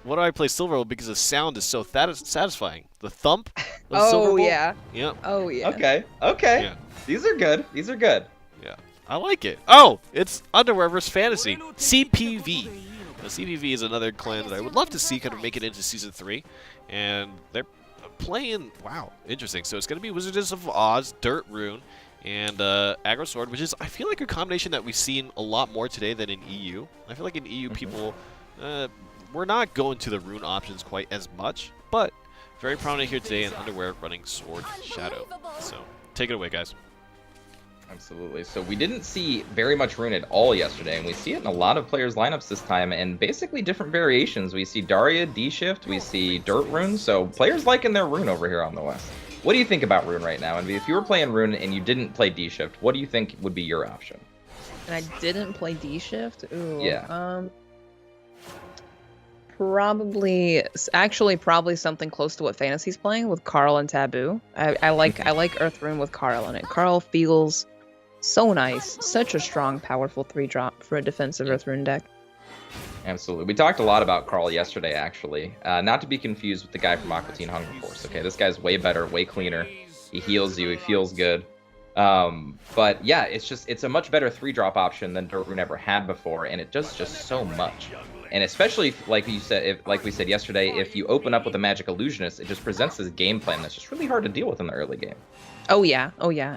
Why do I play Silver Bowl? Because the sound is so satisfying. The thump of Silver Bowl. Oh yeah. Yep. Oh yeah. Okay. Okay. Yeah. These are good. These are good. Yeah. I like it. Oh, it's Underwear vs. Fantasy. CPV. Now, CPV is another clan that I would love to see kind of make it into Season 3. And they're playing... Wow. Interesting. So it's going to be Wizards of Oz, Dirt Rune, and Aggro Sword, which is, I feel like, a combination that we've seen a lot more today than in EU. I feel like in EU people... we're not going to the rune options quite as much, but very prominent here today in Underwear running Sword Shadow. So take it away, guys. Absolutely. So we didn't see very much rune at all yesterday, and we see it in a lot of players' lineups this time, and basically different variations. We see Daria, D-Shift, we see Dirt Rune, so players liking their rune over here on the West. What do you think about rune right now? And if you were playing rune and you didn't play D-Shift, what do you think would be your option? And I didn't play D-Shift? Ooh. Yeah. Probably something close to what Fantasy's playing with Carl and Taboo. I like Earth Rune with Carl in it. Carl feels so nice, such a strong, powerful 3-drop for a defensive Earth Rune deck. Absolutely. We talked a lot about Carl yesterday, actually. Not to be confused with the guy from Aqua Teen Hunger Force. Okay, this guy's way better, way cleaner. He heals you. He feels good. But yeah, it's a much better 3-drop option than Dirt Rune ever had before, and it does just so much. And especially, like we said yesterday, if you open up with a Magic Illusionist, it just presents this game plan that's just really hard to deal with in the early game. Oh yeah,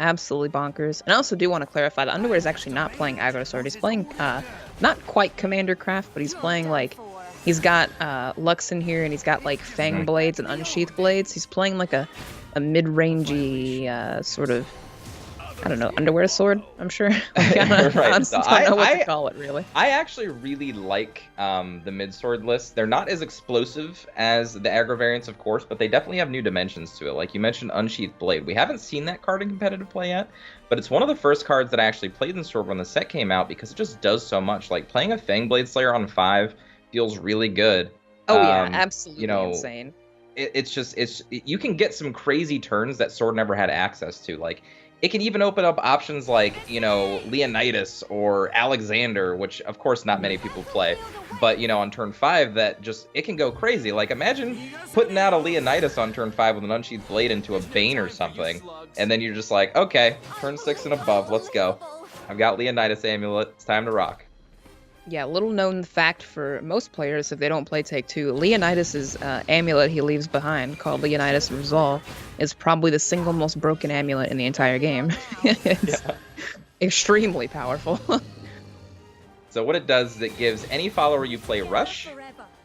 absolutely bonkers. And I also do want to clarify that Underwear is actually not playing Aggro Sword. He's playing, not quite Commander Craft, but he's playing like, he's got Lux in here, and he's got like Fang Blades and Unsheath Blades. He's playing like a mid-rangey sort of, I don't know, underwear sword, I'm sure. Like, I don't know what to call it, really. I actually really like the mid-sword list. They're not as explosive as the aggro variants, of course, but they definitely have new dimensions to it. Like you mentioned, Unsheathed Blade. We haven't seen that card in competitive play yet, but it's one of the first cards that I actually played in Sword when the set came out because it just does so much. Like, playing a Fangblade Slayer on 5 feels really good. Oh, yeah, absolutely insane. You can get some crazy turns that Sword never had access to. Like, it can even open up options like, Leonidas or Alexander, which, of course, not many people play. But, on turn 5, it can go crazy. Like, imagine putting out a Leonidas on turn 5 with an Unsheathed Blade into a Bane or something. And then you're just like, okay, turn 6 and above, let's go. I've got Leonidas Amulet, it's time to rock. Yeah, little known fact for most players if they don't play Take 2, Leonidas' amulet he leaves behind, called Leonidas Resolve, is probably the single most broken amulet in the entire game. It's extremely powerful. So what it does is it gives any follower you play Rush,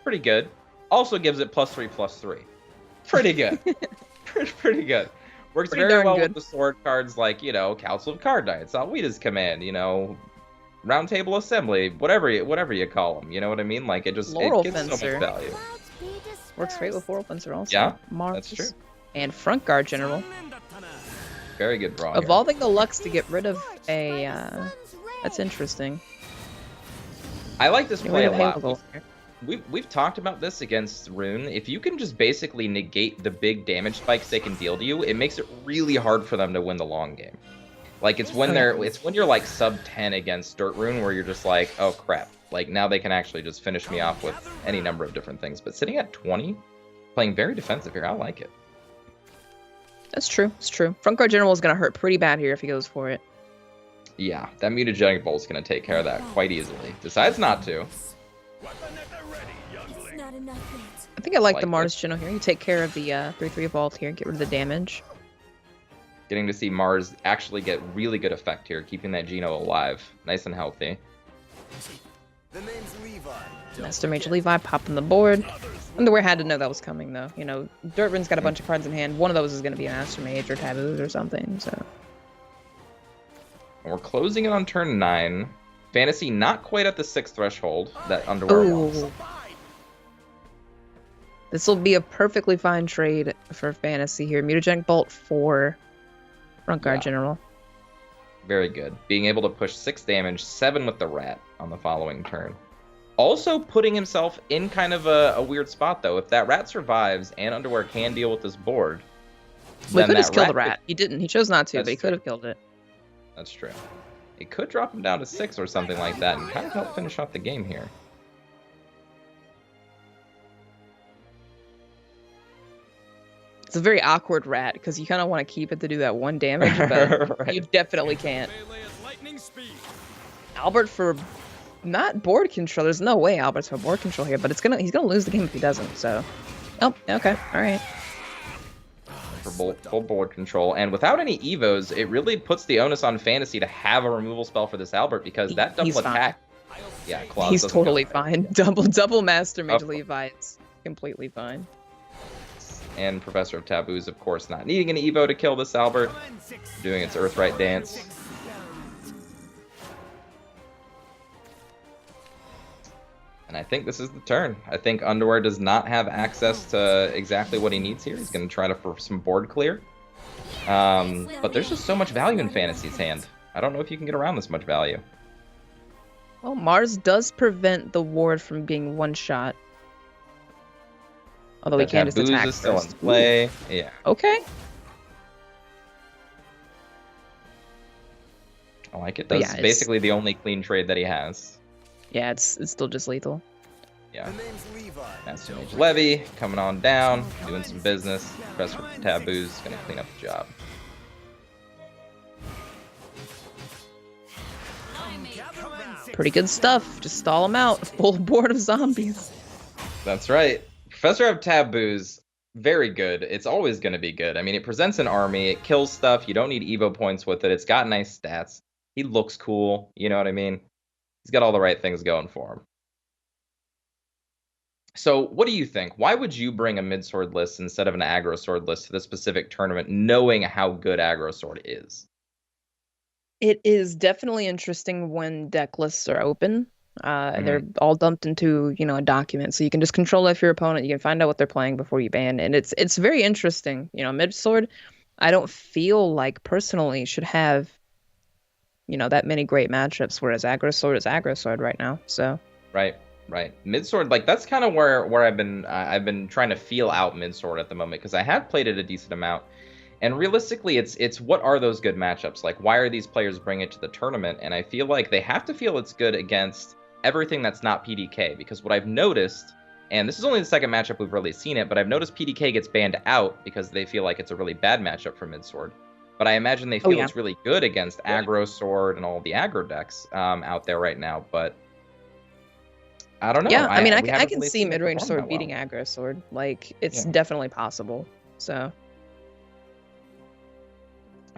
pretty good. Also gives it +3/+3. Pretty good. Pretty good. Works very well with the sword cards like, Council of Card Knights, Alwita's Command, Round Table Assembly, whatever you call them, you know what I mean? Like, it gives so much value. Works great with Laurel Fencer also. Yeah, Mars, that's true. And Front Guard General. Very good draw. Evolving the Lux to get rid of a, that's interesting. I like this play a lot. We've talked about this against Rune. If you can just basically negate the big damage spikes they can deal to you, it makes it really hard for them to win the long game. Like, it's when you're like sub 10 against Dirt Rune where you're just like, oh crap. Like, now they can actually just finish me off with any number of different things. But sitting at 20, playing very defensive here, I like it. That's true. It's true. Front Guard General is going to hurt pretty bad here if he goes for it. Yeah, that Mutagenic Bolt is going to take care of that quite easily. Decides not to. I think I like the Mars General here. You take care of the 3/3 Vault here, get rid of the damage. Getting to see Mars actually get really good effect here, keeping that Geno alive, nice and healthy. Master Mage Levi popping the board. Underwear had to know that was coming, though. Dirt Rune's got a bunch of cards in hand. One of those is going to be a Master Mage or Taboos or something, so. And we're closing it on turn 9. Fantasy not quite at the 6th threshold that Underwear wants. This will be a perfectly fine trade for Fantasy here. Mutagenic Bolt for Front Guard General. Very good. Being able to push 6 damage, 7 with the Rat on the following turn. Also putting himself in kind of a weird spot, though. If that rat survives and Underwear can deal with this board, We then could just that kill the rat. He didn't. He chose not to, but he could true. have killed it. That's true. It could drop him down to 6 or something like that and kind of help finish off the game here. It's a very awkward rat because you kind of want to keep it to do that 1 damage, but Right. you definitely can't. Albert for not board control. There's no way Albert's for board control here, but he's gonna lose the game if he doesn't. So, oh, okay, all right. For full board control, and without any evos, it really puts the onus on Fantasy to have a removal spell for this Albert, because that double attack, yeah, Claus He's doesn't totally go fine. Double Master Mage Of Levi, it's completely fine. And Professor of Taboos, of course, not needing an evo to kill this Albert, doing its Earthright dance. And I think this is the turn. I think Underwear does not have access to exactly what he needs here. He's going to try to for some board clear. But there's just so much value in Fantasy's hand. I don't know if you can get around this much value. Well, Mars does prevent the ward from being one-shot. Although he can just Taboos attack is still in first. play. Ooh. Yeah. Okay. I like it. But That's yeah, basically the only clean trade that he has. Yeah, it's still just lethal. Yeah. Master Mage Levy coming on down, doing some business. Professor of Taboos gonna clean up the job. Pretty good stuff. Just stall him out. Full board of zombies. That's right. Professor of Taboos, very good. It's always going to be good. I mean, it presents an army. It kills stuff. You don't need Evo points with it. It's got nice stats. He looks cool. You know what I mean? He's got all the right things going for him. So what do you think? Why would you bring a mid-sword list instead of an aggro sword list to this specific tournament, knowing how good aggro sword is? It is definitely interesting when deck lists are open. They're all dumped into, a document, so you can just control F your opponent. You can find out what they're playing before you ban, and it's very interesting. Mid sword, I don't feel like personally should have, that many great matchups. Whereas aggro sword is aggro sword right now. So right. Mid sword, like that's kind of where I've been trying to feel out mid sword at the moment, because I have played it a decent amount. And realistically, it's what are those good matchups? Like, why are these players bringing it to the tournament? And I feel like they have to feel it's good against everything that's not PDK. Because what I've noticed, and this is only the second matchup we've really seen it, but I've noticed PDK gets banned out because they feel like it's a really bad matchup for mid-sword. But I imagine they feel it's really good against aggro sword and all the aggro decks out there right now. But I don't know. Yeah, I mean, I can really see seen it mid-range perform sword that beating well. aggro sword. Like, it's definitely possible. So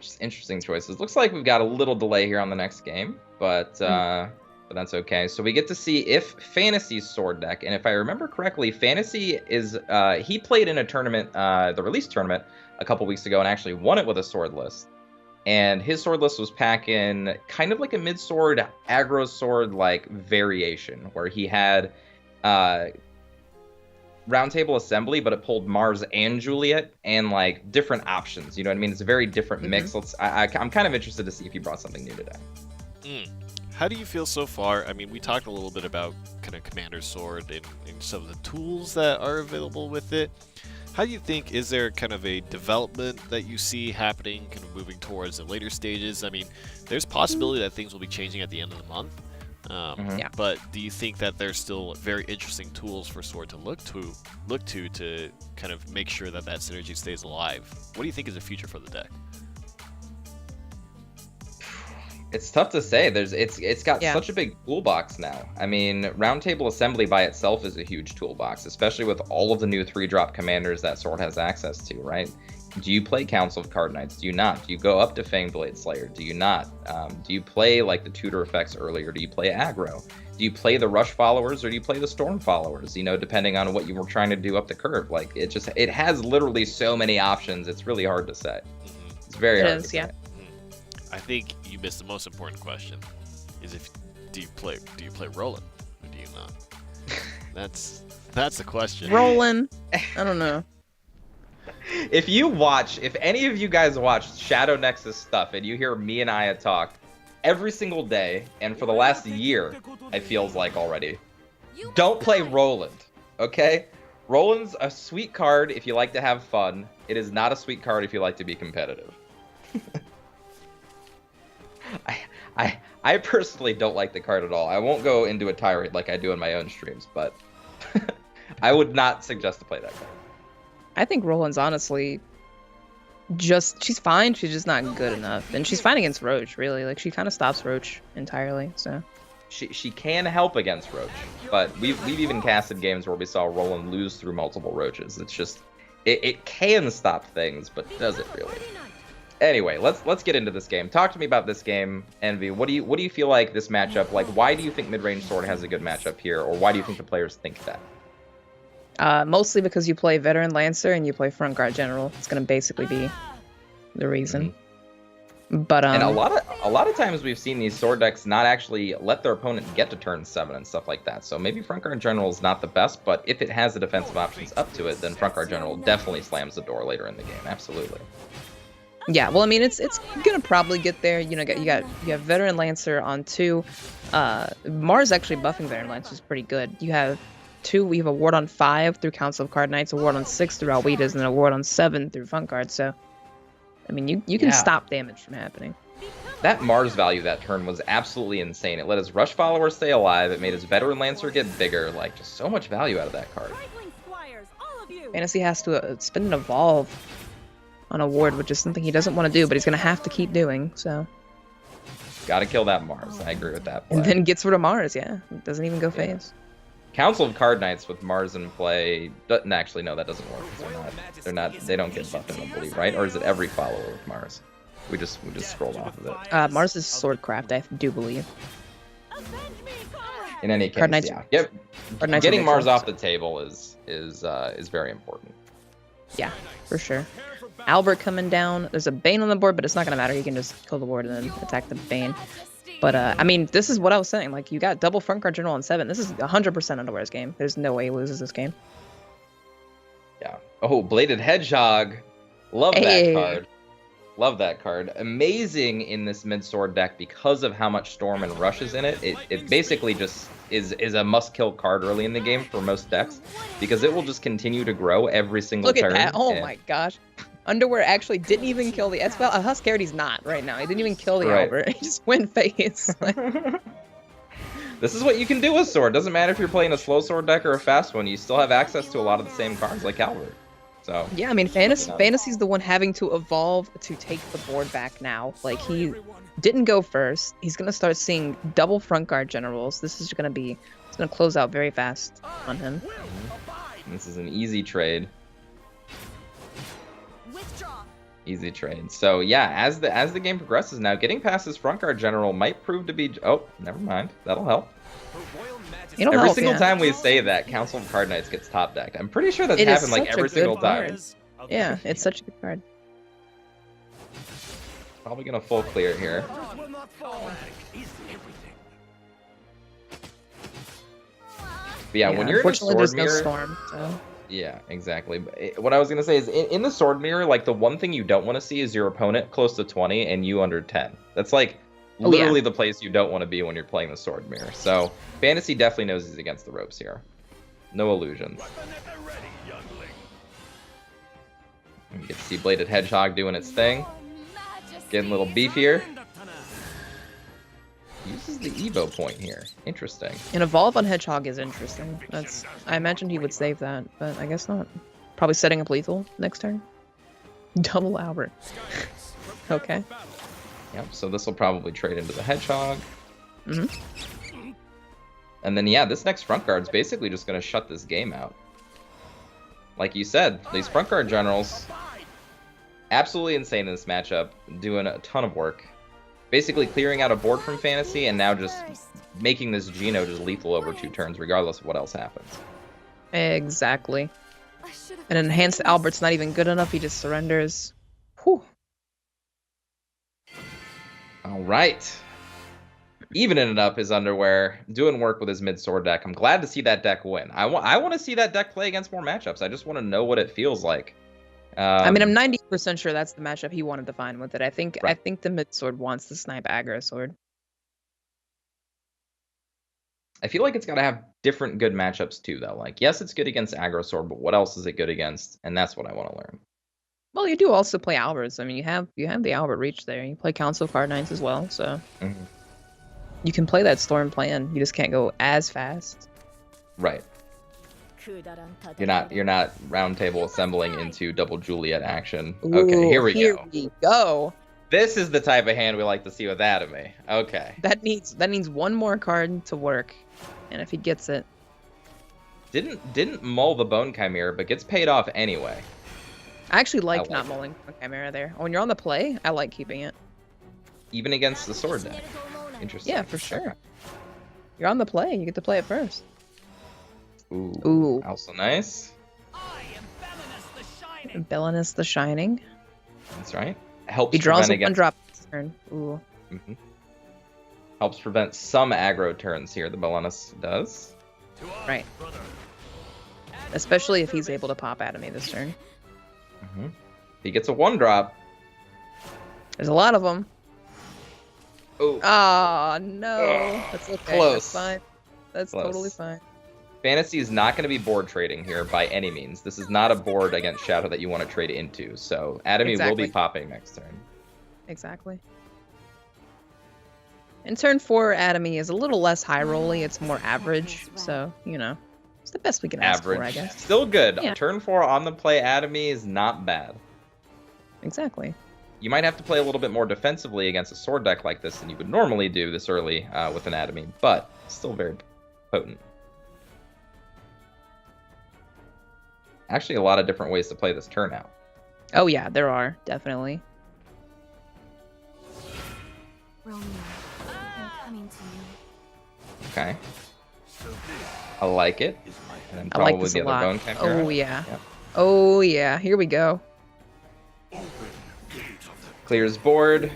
Just interesting choices. Looks like we've got a little delay here on the next game, but that's okay. So we get to see if Fantasy's sword deck, and if I remember correctly, Fantasy is he played in a tournament, the release tournament, a couple weeks ago, and actually won it with a sword list. And his sword list was packing kind of like a mid-sword, aggro sword like variation, where he had Roundtable Assembly, but it pulled Mars and Juliet and like different options. You know what I mean? It's a very different mix. I'm kind of interested to see if he brought something new today. How do you feel so far? I mean, we talked a little bit about kind of Commander Sword and some of the tools that are available with it. How do you think, is there kind of a development that you see happening, kind of moving towards the later stages? I mean, there's possibility that things will be changing at the end of the month. But do you think that there's still very interesting tools for Sword to look to kind of make sure that that synergy stays alive? What do you think is the future for the deck? It's tough to say. It's got such a big toolbox now. I mean, Roundtable Assembly by itself is a huge toolbox, especially with all of the new 3-drop commanders that Sword has access to, right? Do you play Council of Card Knights? Do you not? Do you go up to Fangblade Slayer? Do you not? Do you play like the tutor effects earlier? Do you play aggro? Do you play the Rush followers or do you play the Storm followers? Depending on what you were trying to do up the curve. Like it has literally so many options. It's really hard to say. It's very hard to say. I think you missed the most important question. Is do you play Roland or do you not? That's the question. Roland, I don't know. If any of you guys watch Shadow Nexus stuff and you hear me and Aya talk every single day, and for the last year, it feels like already, don't play Roland, okay? Roland's a sweet card if you like to have fun. It is not a sweet card if you like to be competitive. I personally don't like the card at all. I won't go into a tirade like I do in my own streams, but I would not suggest to play that card. I think Roland's honestly she's fine, she's just not good enough. And she's fine against Roach, really. Like, she kind of stops Roach entirely, so. She can help against Roach, but we've even casted games where we saw Roland lose through multiple Roaches. It's just, it can stop things, but does it really? Anyway, let's get into this game. Talk to me about this game, Envy. What do you feel like this matchup, like, why do you think mid-range sword has a good matchup here, or why do you think the players think that? Mostly because you play Veteran Lancer and you play Front Guard General. It's gonna basically be the reason. But and a lot of times we've seen these sword decks not actually let their opponent get to turn 7 and stuff like that. So maybe Front Guard General is not the best, but if it has the defensive options up to it, then Front Guard General definitely slams the door later in the game. Absolutely. Yeah, well, I mean, it's gonna probably get there. You know, you have Veteran Lancer on 2. Mars actually buffing Veteran Lancer is pretty good. You have 2. We have a ward on 5 through Council of Card Knights, a ward on 6 through Alwitas, and then a ward on 7 through Front Guard. So, I mean, you can stop damage from happening. That Mars value that turn was absolutely insane. It let his Rush follower stay alive. It made his Veteran Lancer get bigger. Like, just so much value out of that card. Fantasy has to spin and evolve on a ward, which is something he doesn't want to do, but he's going to have to keep doing, so. Gotta kill that Mars. I agree with that play. And then gets rid of Mars, yeah. Doesn't even go phase. Council of Card Knights with Mars in play. Actually, no, that doesn't work. They don't get buffed, I don't believe, right? Or is it every follower with Mars? We just scrolled off of it. Mars is Swordcraft, I do believe. In any case, Card Knights, yeah. Yep. Getting Mars off the table is very important. Yeah, for sure. Albert coming down. There's a Bane on the board, but it's not going to matter. He can just kill the ward and then attack the Bane. But, I mean, this is what I was saying. Like, you got double Front Guard General on 7. This is 100% Underwear's game. There's no way he loses this game. Yeah. Oh, Bladed Hedgehog. Love that card. Love that card. Amazing in this mid-sword deck because of how much Storm and Rush is in it. It basically just is a must-kill card early in the game for most decks because it will just continue to grow every single turn. Look at that. Oh, my gosh. Underwear actually didn't even kill the Espel. Huskarity's not right now. He didn't even kill the Albert. He just went face. This is what you can do with Sword. Doesn't matter if you're playing a slow Sword deck or a fast one. You still have access to a lot of the same cards like Albert. So yeah, I mean, Fantasy's the one having to evolve to take the board back now. Like, he didn't go first. He's going to start seeing double Front Guard Generals. This is going to close out very fast on him. This is an easy trade. Easy trade. So yeah, as the game progresses now, getting past this Front Guard General might prove to be... Oh, never mind. That'll help. Every single time we say that, Council of Card Knights gets top decked. I'm pretty sure that's happened like every single time. Yeah, it's such a good card. Probably gonna full clear here. But yeah, when you're in a Sword Mirror... no Storm, so... Yeah, exactly. What I was going to say is, in the Sword Mirror, like, the one thing you don't want to see is your opponent close to 20 and you under 10. That's, like, literally the place you don't want to be when you're playing the Sword Mirror. So, Fantasy definitely knows he's against the ropes here. No illusions. You get to see Bladed Hedgehog doing its thing. Getting a little beefier. Uses the Evo point here. Interesting. An evolve on Hedgehog is interesting. I imagined he would save that, but I guess not. Probably setting up lethal next turn. Double Albert. Okay. Yep, so this will probably trade into the Hedgehog. Mm-hmm. And then, yeah, this next Front Guard's basically just going to shut this game out. Like you said, these Front Guard Generals, absolutely insane in this matchup, doing a ton of work. Basically clearing out a board from Fantasy and now just making this Geno just lethal over 2 turns regardless of what else happens. Exactly. An enhanced Albert's not even good enough, he just surrenders. Whew. Alright. Evening it up his Underwear, doing work with his mid-sword deck. I'm glad to see that deck win. I want to see that deck play against more matchups. I just want to know what it feels like. I mean, I'm 90% sure that's the matchup he wanted to find with it. I think the mid sword wants to snipe aggro sword. I feel like it's got to have different good matchups too, though. Like, yes, it's good against aggro sword, but what else is it good against? And that's what I want to learn. Well, you do also play Alberts. I mean, you have the Albert Reach there. You play Council Card Knights as well, so you can play that Storm plan. You just can't go as fast. Right. You're not round table assembling into double Juliet action. Okay, here we go. This is the type of hand we like to see with Atomy. Okay. That needs one more card to work, and if he gets it, didn't mull the Bone Chimera, but gets paid off anyway. I actually like not mulling the Chimera there. When you're on the play, I like keeping it. Even against the sword deck. Interesting. Yeah, for sure. Okay. You're on the play. You get to play it first. Ooh. Also nice. Belinus the Shining. That's right. Helps he draws prevent a one-drop this turn. Ooh. Helps prevent some aggro turns here, the Belinus does. Right. Especially if he's able to pop Atomy this turn. If he gets a one-drop. There's a lot of them. Oh. Ah, no. That's okay. Close. That's fine. That's totally fine. Fantasy is not going to be board trading here by any means. This is not a board against Shadow that you want to trade into. So Atomy will be popping next turn. Exactly. In turn 4, Atomy is a little less high rolly. It's more average. So, you know, it's the best we can ask for, I guess. Still good. Yeah. Turn 4 on the play Atomy is not bad. Exactly. You might have to play a little bit more defensively against a sword deck like this than you would normally do this early with an Atomy, but still very potent. Actually, a lot of different ways to play this turn out. Oh yeah, there are, definitely. Okay. I like it. And then I like probably this the a other lot. Bone Chimera. Oh yeah. Yep. Oh yeah, here we go. Clears board,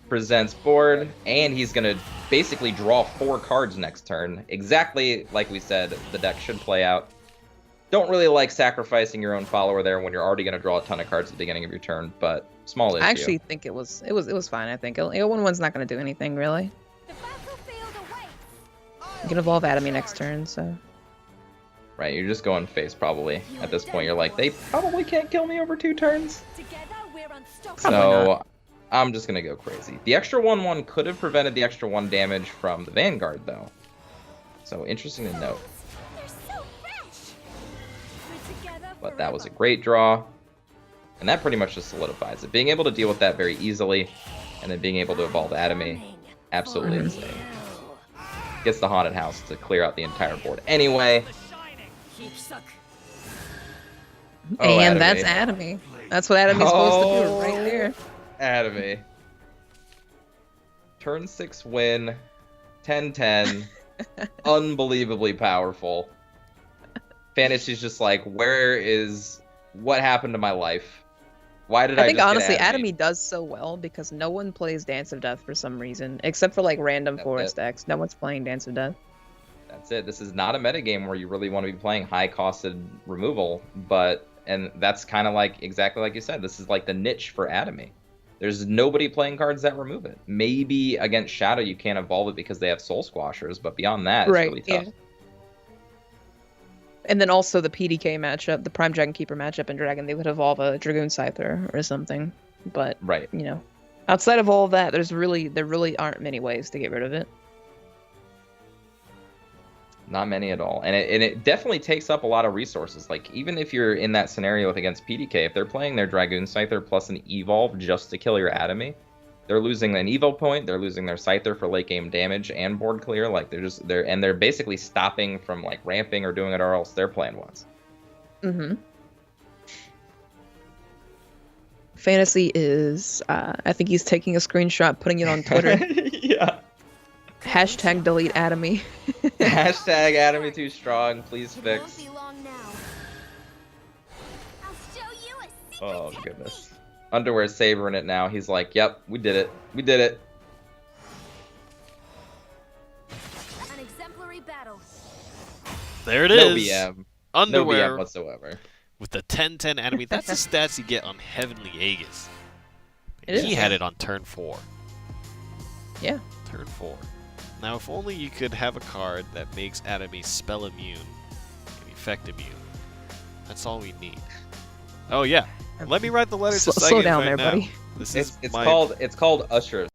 presents board, and he's going to basically draw 4 cards next turn. Exactly like we said, the deck should play out. Don't really like sacrificing your own follower there when you're already going to draw a ton of cards at the beginning of your turn, but small issue. I actually think it was fine, I think. 1-1's not going to do anything, really. You can evolve Atomy next turn, so... Right, you're just going face, probably. At this point, you're like, they probably can't kill me over 2 turns. So, I'm just going to go crazy. The extra 1/1 could have prevented the extra 1 damage from the Vanguard, though. So, interesting to note. But that was a great draw. And that pretty much just solidifies it. Being able to deal with that very easily, and then being able to evolve Atomy, absolutely insane. Gets the Haunted House to clear out the entire board anyway. And that's Atomy. That's what Atomy's supposed to do right there. Atomy. Turn 6 win. 10-10. Unbelievably powerful. Fantasy's just like, what happened to my life? Why did I think just honestly, get Atomy does so well because no one plays Dance of Death for some reason, except for like random forest decks. No one's playing Dance of Death. That's it. This is not a metagame where you really want to be playing high-costed removal, and that's kind of like exactly like you said. This is like the niche for Atomy. There's nobody playing cards that remove it. Maybe against Shadow you can't evolve it because they have Soul Squashers, but beyond that, it's really tough. Yeah. And then also the PDK matchup, the Prime Dragon Keeper matchup in Dragon, they would evolve a Dragoon Scyther or something. But, you know, outside of all of that, there really aren't many ways to get rid of it. Not many at all. And it definitely takes up a lot of resources. Like, even if you're in that scenario against PDK, if they're playing their Dragoon Scyther plus an Evolve just to kill your Atomy, they're losing an Evo point, they're losing their Scyther for late game damage and board clear. Like, they're basically stopping from, like, ramping or doing it, or else their plan was. Fantasy is, I think he's taking a screenshot, putting it on Twitter. Yeah. Hashtag delete Atomy. Hashtag Atomy too strong. Please fix. Oh, goodness. Underwear's savoring it now. He's like, yep, we did it. We did it. An exemplary battle. There it is. No BM. Underwear. No BM whatsoever. With the 10-10 Atomy. That's the stats you get on Heavenly Aegis. He had it on turn 4. Yeah. Turn 4. Now, if only you could have a card that makes enemies spell immune and effect immune. That's all we need. Oh yeah, let me write the letter to Slow Saiyan down right there, now. buddy. This is It's my called Usher.